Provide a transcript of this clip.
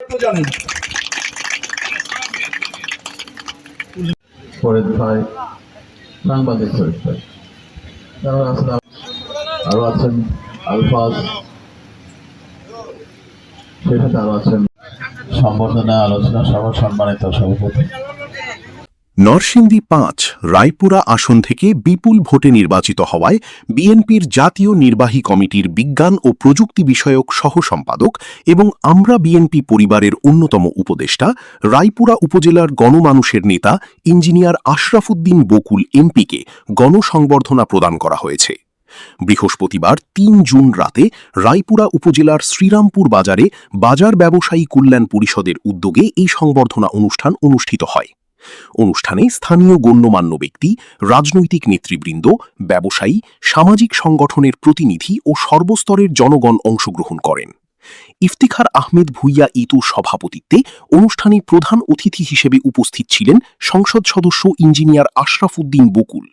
জানেন ফরিদ ভাই, সাংবাদিক ফরিদ ভাই, আরো আছেন আলফাজ, সেই সাথে আরো আছেন সম্বর্ধনা আলোচনা সভা সম্মানিত সভাপতি। নরসিংদী ৫ রায়পুরা আসন থেকে বিপুল ভোটে নির্বাচিত হওয়ায় বিএনপির জাতীয় নির্বাহী কমিটির বিজ্ঞান ও প্রযুক্তি বিষয়ক সহ সম্পাদক এবং আমরা বিএনপি পরিবারের অন্যতম উপদেষ্টা রায়পুরা উপজেলার গণমানুষের নেতা ইঞ্জিনিয়ার আশরাফ উদ্দিন বকুল এমপিকে গণসংবর্ধনা প্রদান করা হয়েছে। বৃহস্পতিবার ৩ জুন রাতে রায়পুরা উপজেলার শ্রীরামপুর বাজারে বাজার ব্যবসায়ী কল্যাণ পরিষদের উদ্যোগে এই সংবর্ধনা অনুষ্ঠান অনুষ্ঠিত হয়। অনুষ্ঠানে স্থানীয় গণ্যমান্য ব্যক্তি, রাজনৈতিক নেতৃবৃন্দ, ব্যবসায়ী, সামাজিক সংগঠনের প্রতিনিধি ও সর্বস্তরের জনগণ অংশগ্রহণ করেন। ইফতিখার আহমেদ ভুইয়া ইতুর সভাপতিত্বে অনুষ্ঠানে প্রধান অতিথি হিসেবে উপস্থিত ছিলেন সংসদ সদস্য ইঞ্জিনিয়ার আশরাফ উদ্দিন বকুল।